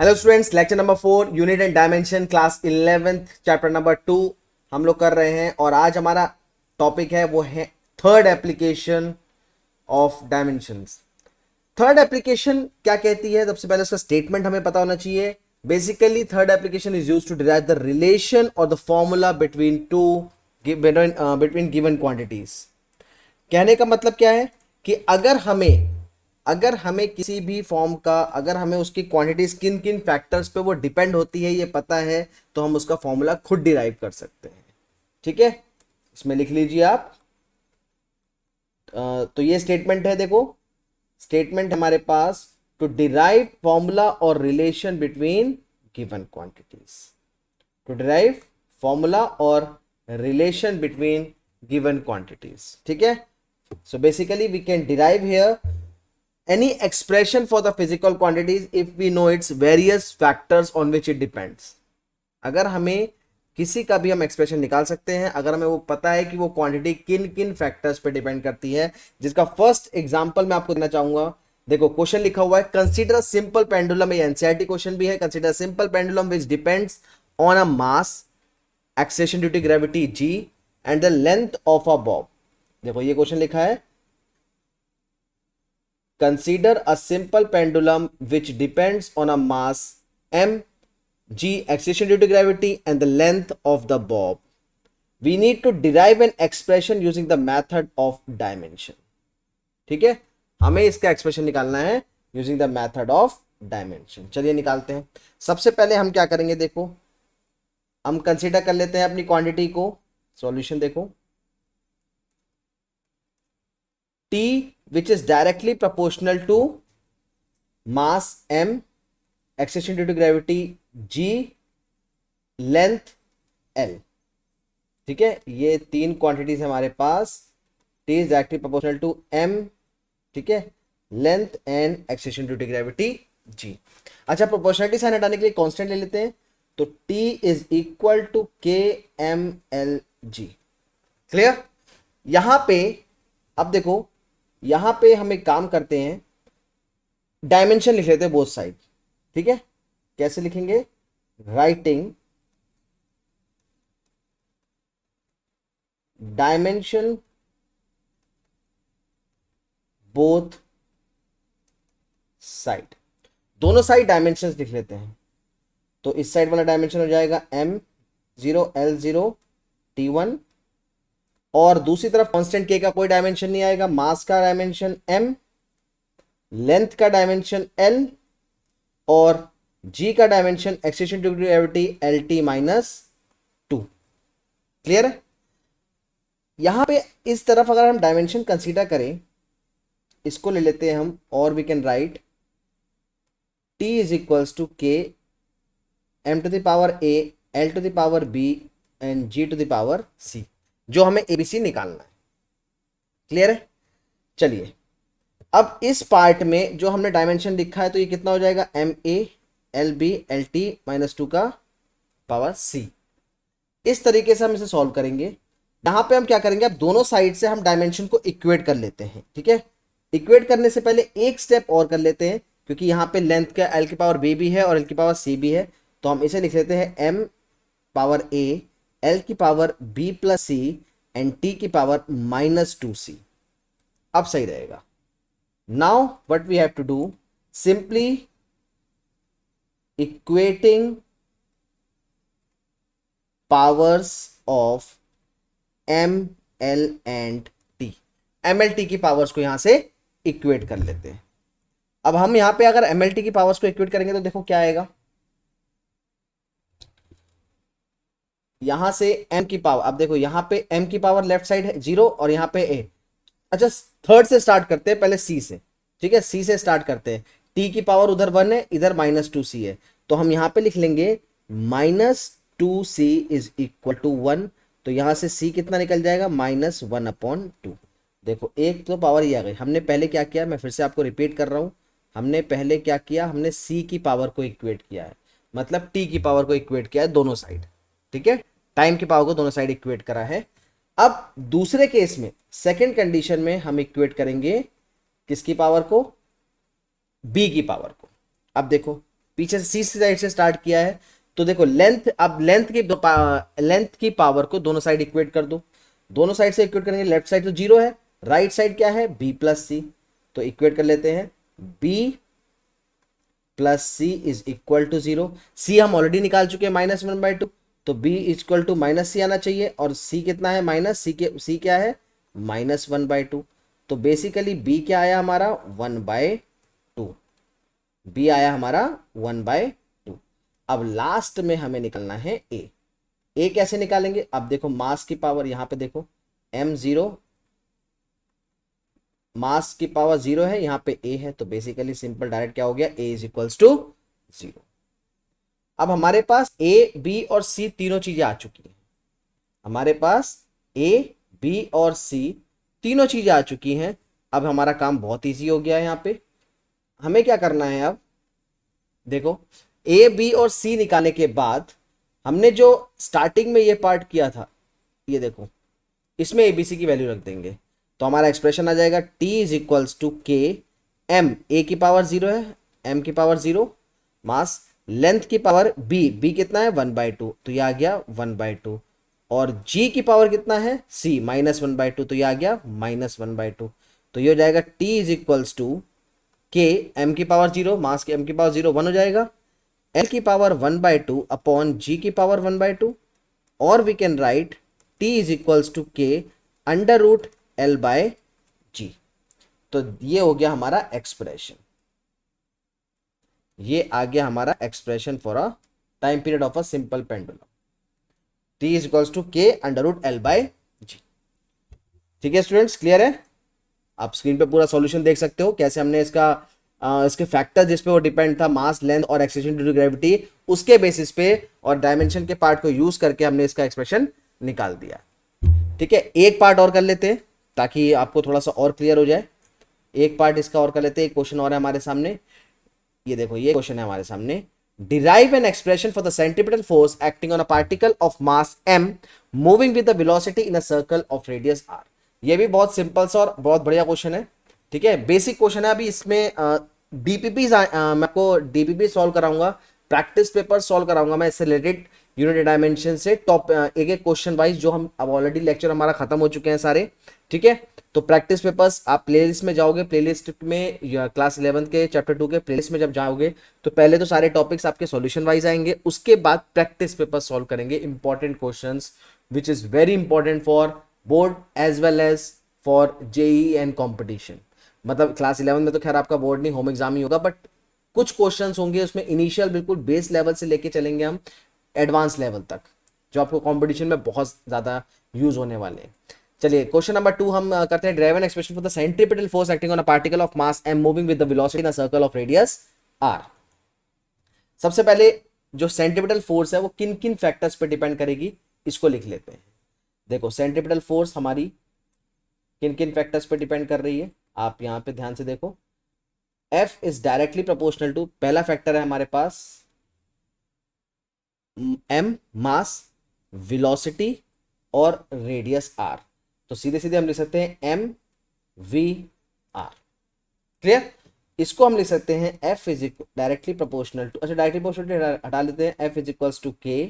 Hello students, lecture number 4 unit and dimension class 11th chapter number 2 हम लोग कर रहे हैं। और आज हमारा टॉपिक है वो है third application of dimensions. Third application क्या कहती है? सबसे पहले उसका स्टेटमेंट हमें पता होना चाहिए। Basically third application is used to derive the relation और the formula between given quantities. कहने का मतलब क्या है कि अगर हमें किसी भी फॉर्म का, अगर हमें उसकी क्वांटिटीज किन किन फैक्टर्स पे वो डिपेंड होती है ये पता है, तो हम उसका फॉर्मूला खुद डिराइव कर सकते हैं। ठीक है, इसमें लिख लीजिए आप। तो ये स्टेटमेंट है, देखो स्टेटमेंट हमारे पास, टू डिराइव फॉर्मूला और relation between given quantities. To derive formula और रिलेशन बिटवीन गिवन क्वांटिटीज। ठीक है, so basically we can derive here any expression for the physical quantities if we know its various factors on which it depends। अगर हमें किसी का भी हम expression निकाल सकते हैं अगर हमें वो पता है कि वो क्वांटिटी किन किन फैक्टर्स पे डिपेंड करती है। जिसका फर्स्ट एग्जांपल मैं आपको देना चाहूंगा। देखो क्वेश्चन लिखा हुआ है, कंसीडर सिंपल पेंडुलम। ये एनसीईआरटी क्वेश्चन भी है। Consider simple pendulum which depends on a mass, acceleration due to gravity g and the length of a bob. देखो ये क्वेश्चन लिखा है, consider a simple pendulum which depends on a mass m, g, acceleration due to gravity and the length of the bob. We need to derive an expression using the method of dimension। ठीक है, हमें इसका expression निकालना है using the method of dimension. चलिए निकालते हैं। सबसे पहले हम क्या करेंगे, देखो हम कंसीडर कर लेते हैं अपनी क्वांटिटी को। सॉल्यूशन देखो, T which is directly proportional to mass m, acceleration due to gravity g, length l। ठीक है, ये तीन क्वांटिटीज हमारे पास। T is directly proportional to m, ठीक है, length and acceleration due to gravity g। अच्छा, प्रोपोर्शनलिटी साइन हटाने के लिए कांस्टेंट ले लेते हैं, तो T is equal to K M L G. Clear? यहां पे अब देखो, यहां पे हम एक काम करते हैं, डायमेंशन लिख लेते हैं बोथ साइड। ठीक है, कैसे लिखेंगे? Writing dimension both side. दोनों साइड डायमेंशन लिख लेते हैं। तो इस साइड वाला डायमेंशन हो जाएगा m0 l0 t1, और दूसरी तरफ कांस्टेंट k का कोई डायमेंशन नहीं आएगा। मास का डायमेंशन m, लेंथ का डायमेंशन l, और g का dimension acceleration due to gravity lt minus 2। Clear है? यहां पे इस तरफ अगर हम डायमेंशन कंसीडर करें, इसको ले लेते हैं हम, और we can write t is equals to k m to the power a l to the power b and g to the power c, जो हमें एबीसी निकालना है। क्लियर है? चलिए, अब इस पार्ट में जो हमने डायमेंशन लिखा है, तो ये कितना हो जाएगा? M A L B L T minus 2 का पावर सी। इस तरीके से हम इसे सॉल्व करेंगे। यहां पे हम क्या करेंगे, अब दोनों साइड से हम डायमेंशन को इक्वेट कर लेते हैं। ठीक है, इक्वेट करने से पहले एक स्टेप और कर लेते हैं, क्योंकि यहाँ पे लेंथ का एल की पावर बी भी है और एल की पावर सी भी है। तो हम इसे लिख लेते हैं एम पावर ए एल की power B plus C and T की पावर माइनस 2c। अब सही रहेगा। Now what we have to do, simply equating powers of M L and T. M L T की पावर्स को यहां से equate कर लेते हैं। अब हम यहां पे अगर एम एल टी की पावर्स को इक्वेट करेंगे तो देखो क्या आएगा। यहां से m की पावर, अब देखो यहां पे m की पावर लेफ्ट साइड है 0 और यहां पे a। अच्छा, थर्ड से स्टार्ट करते हैं, पहले c से। ठीक है, c से स्टार्ट करते हैं। t की पावर उधर 1 है, इधर माइनस 2c है, तो हम यहां पे लिख लेंगे minus 2c is equal to 1। तो यहां से c कितना निकल जाएगा? माइनस 1/2। देखो एक तो पावर ये आ गई। हमने पहले क्या किया, मैं फिर से आपको रिपीट कर रहा हूं, हमने पहले क्या किया, हमने c की पावर को इक्वेट किया है, मतलब t की पावर को इक्वेट किया है दोनों साइड। ठीक है, टाइम की पावर को दोनों साइड इक्वेट करा है। अब दूसरे केस में, सेकंड कंडीशन में हम इक्वेट करेंगे किसकी पावर को? b की पावर को। अब देखो पीछे से सी साइड से स्टार्ट किया है, तो देखो लेंथ, अब लेंथ की पावर को दोनों साइड इक्वेट कर दो। दोनों साइड से इक्वेट करेंगे, लेफ्ट साइड तो जीरो है, राइट साइड क्या है, बी प्लस सी, तो इक्वेट कर लेते हैं, B plus C is equal to zero. C हम ऑलरेडी निकाल चुके हैं -1/2, तो B is equal to minus C आना चाहिए, और सी कितना है, माइनस सी के, सी क्या है, -1/2। तो बेसिकली बी क्या आया हमारा, 1/2, बी आया हमारा 1/2। अब लास्ट में हमें निकलना है ए कैसे निकालेंगे, अब देखो मास की पावर, यहां पे देखो m0, मास की पावर 0 है, यहाँ पे a है, तो बेसिकली सिंपल डायरेक्ट क्या हो गया, a इज इक्वल्स टू 0। अब हमारे पास a b और c तीनों चीजें आ चुकी हैं, हमारे पास a b और c तीनों चीजें आ चुकी हैं। अब हमारा काम बहुत ईजी हो गया है, यहाँ पे हमें क्या करना है, अब देखो a b और c निकालने के बाद हमने जो स्टार्टिंग में ये पार्ट किया था, ये देखो इसमें एबीसी की वैल्यू रख देंगे, तो हमारा एक्सप्रेशन आ जाएगा t is equals to K M, ए की पावर 0 है, m की पावर 0, मास लेंथ की पावर b कितना है 1/2, तो ये आ गया 1/2, और g की पावर कितना है c -1/2, तो ये आ गया -1/2। तो ये हो जाएगा t इज इक्वल्स टू के m की पावर 0, मास के m की पावर 0 1 हो जाएगा, l की पावर 1/2 अपॉन g की पावर 1/2, और we can write t is equals to K under root L by G. तो ये हो गया हमारा एक्सप्रेशन, ये आ गया हमारा expression for a time period of a simple pendulum, t is equals to K under root L by G. ठीक है स्टूडेंट्स, क्लियर है? आप स्क्रीन पे पूरा सॉल्यूशन देख सकते हो, कैसे हमने इसके फैक्टर जिस पे वो डिपेंड था, मास, लेंथ और एक्सेलरेशन ड्यू टू ग्रेविटी, उसके बेसिस पे और डायमेंशन के पार्ट को यूज करके हमने इसका एक्सप्रेशन निकाल दिया। ठीक है, एक पार्ट और कर लेते हैं ताकि आपको थोड़ा सा और क्लियर हो जाए। एक पार्ट इसका और कर लेते हैं, एक क्वेश्चन और है हमारे सामने। ये देखो, ये क्वेश्चन है हमारे सामने, derive an expression for the centripetal force acting on a particle of mass m moving with the velocity in a circle of radius r। ये भी बहुत सिंपल सा और बहुत बढ़िया क्वेश्चन है। ठीक है, बेसिक क्वेश्चन है। अभी इसमें डीपीपी मैं आपको डीपीपी सॉल्व कराऊंगा, प्रैक्टिस पेपर सॉल्व कराऊंगा मैं इससे रिलेटेड, यूनिट डायमेंशन से टॉप एक एक क्वेश्चन वाइज, जो हम अब ऑलरेडी लेक्चर हमारा खत्म हो चुके हैं सारे। ठीक है, तो प्रैक्टिस पेपर्स आप प्लेलिस्ट में जाओगे, प्लेलिस्ट में क्लास 11 के चैप्टर 2 के प्लेलिस्ट में जब जाओगे तो पहले तो सारे टॉपिक्स आपके सॉल्यूशन वाइज आएंगे, उसके बाद प्रैक्टिस पेपर सॉल्व करेंगे, important questions which is very important for board as well as for JEE and competition. मतलब क्लास 11 में तो खैर आपका बोर्ड नहीं, होम एग्जाम ही होगा, बट कुछ क्वेश्चंस होंगे उसमें इनिशियल बिल्कुल बेस लेवल से लेके चलेंगे हम एडवांस लेवल तक, जो आपको कंपटीशन में बहुत ज़्यादा यूज होने वाले हैं। चलिए क्वेश्चन नंबर 2 हम करते हैं, drive an expression for the centripetal force acting on a particle of mass m moving with the velocity in a circle of radius r। सबसे पहले जो सेंट्रीपिटल फोर्स है वो किन किन फैक्टर्स पे डिपेंड करेगी, इसको लिख लेते हैं। देखो सेंट्रीपिटल फोर्स हमारी किन किन फैक्टर्स पे डिपेंड कर रही है, आप यहां पे ध्यान से देखो। F is directly proportional to, पहला फैक्टर है हमारे पास m, मास, वेलोसिटी और रेडियस r। तो सीधे सीधे हम लिख सकते हैं m v r। क्लियर? इसको हम लिख सकते हैं f is directly proportional to, अच्छा डायरेक्टली प्रोपोर्शनल हटा लेते हैं, f is equals to k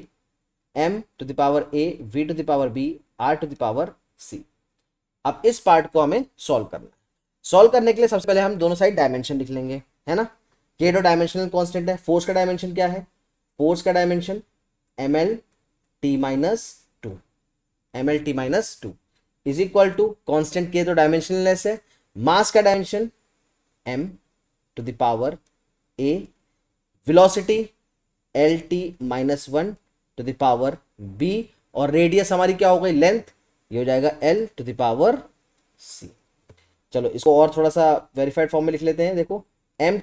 m to the power a v to the power b r to the power c। अब इस पार्ट को हमें सॉल्व करना है। सॉल्व करने के लिए सबसे पहले हम दोनों साइड डायमेंशन लिख लेंगे, है ना। के तो डायमेंशनल कांस्टेंट है, फोर्स का डायमेंशन क्या है, फोर्स का dimension ml t minus two, ml t minus two is equal to constant K तो डायमेंशनलेस है, मास का dimension m to the power a, velocity L T minus one to the power b, और radius हमारी क्या हो गई, length, ये हो जाएगा l to the power c। चलो इसको और थोड़ा सा वेरीफाइड फॉर्म में लिख लेते हैं। देखो m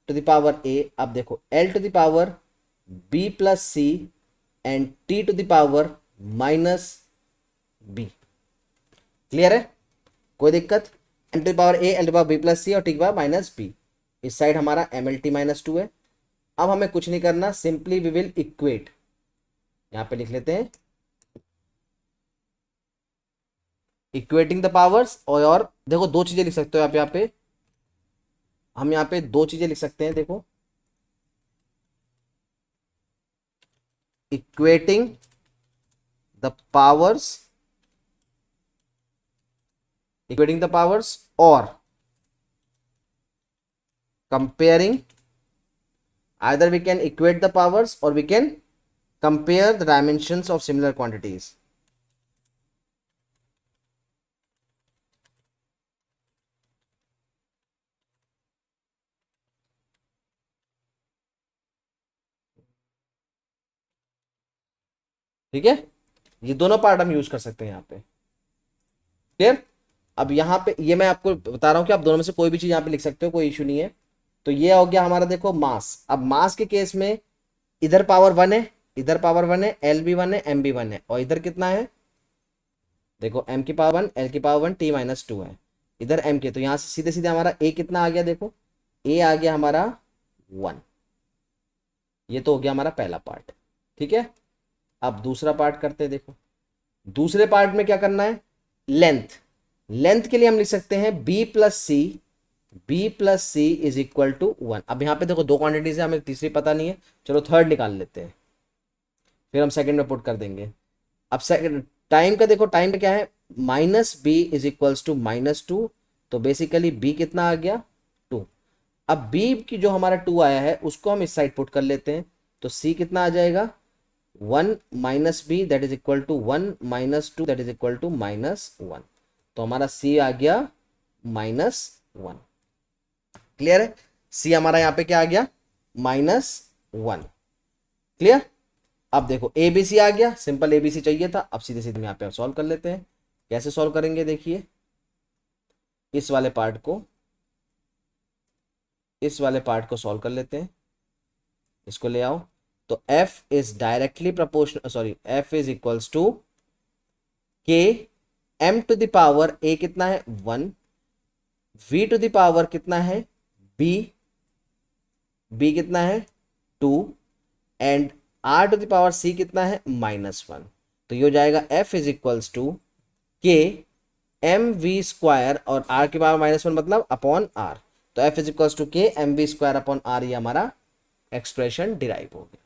to the power a, अब देखो l to the power b plus c and t to the power minus b। Clear है? कोई दिक्कत? m to the power a, l to the power b plus c और t की power minus b। इस side हमारा mlt minus two है। अब हमें कुछ नहीं करना, सिंपली वी विल इक्वेट, यहां पे लिख लेते हैं इक्वेटिंग द पावर्स। और देखो दो चीजें लिख सकते हो आप यहाँ पे, हम यहाँ पे दो चीजें लिख सकते हैं। देखो equating the powers or comparing, either we can equate the powers or we can compare the dimensions of similar quantities. ठीक है, ये दोनों पार्ट हम यूज कर सकते हैं यहाँ पे। क्लियर? अब यहाँ पे ये मैं आपको बता रहा हूँ कि आप दोनों में से कोई भी चीज यहाँ पे लिख सकते हो, कोई इशू नहीं है। तो ये हो गया हमारा, देखो मास। अब मास के केस में इधर पावर 1 है, इधर पावर 1 है, एल भी 1 है, एम भी 1 है, और इधर कितना है, देखो m की पावर 1, l की पावर 1, t माइनस 2 है, इधर m के। तो यहाँ से सीधे सीधे हमारा a कितना आ गया, देखो a आ गया हमारा 1। ये तो हो गया हमारा पहला पार्ट। ठीक है, अब दूसरा पार्ट करते हैं। देखो दूसरे पार्ट में क्या करना है, लेंथ। लेंथ के लिए हम लिख सकते हैं b plus C is equal to 1। अब यहाँ पे देखो दो क्वांटिटीज है, हमें तीसरी पता नहीं है, चलो थर्ड निकाल लेते हैं, फिर हम सेकंड में पुट कर देंगे। अब सेकंड टाइम का देखो, टाइम का क्या है, minus B is equals to -2। तो बेसिकली b कितना आ गया, 2। अब b की जो हमारा 2 आया है उसको हम इस साइड पुट कर लेते हैं। तो c कितना आ जाएगा, 1 minus B that is equal to 1 minus 2 that is equal to -1। तो हमारा c आ गया -1। क्लियर है, c हमारा यहाँ पे क्या आ गया, -1। क्लियर? अब देखो ए बी सी आ गया, सिंपल ए बी सी चाहिए था। अब सीधे सीधे यहाँ पे सॉल्व कर लेते हैं। कैसे सॉल्व करेंगे, देखिए इस वाले पार्ट को सॉल्व कर लेते हैं, इसको ले आओ। तो f is directly proportional, sorry f is equals to k m to the power a कितना है 1, v टू द पावर कितना है b कितना है 2, and r to the power c कितना है -1। तो ये हो जाएगा f is equals to k M V square, और r की पावर -1 मतलब अपॉन r। तो f is equals to k M V square upon r, ये हमारा एक्सप्रेशन डिराइव हो गया।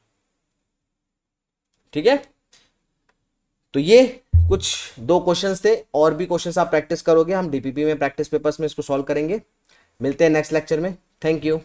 ठीक है, तो ये कुछ दो क्वेश्चंस थे, और भी क्वेश्चंस आप प्रैक्टिस करोगे, हम डीपीपी में प्रैक्टिस पेपर्स में इसको सॉल्व करेंगे। मिलते हैं नेक्स्ट लेक्चर में। Thank you.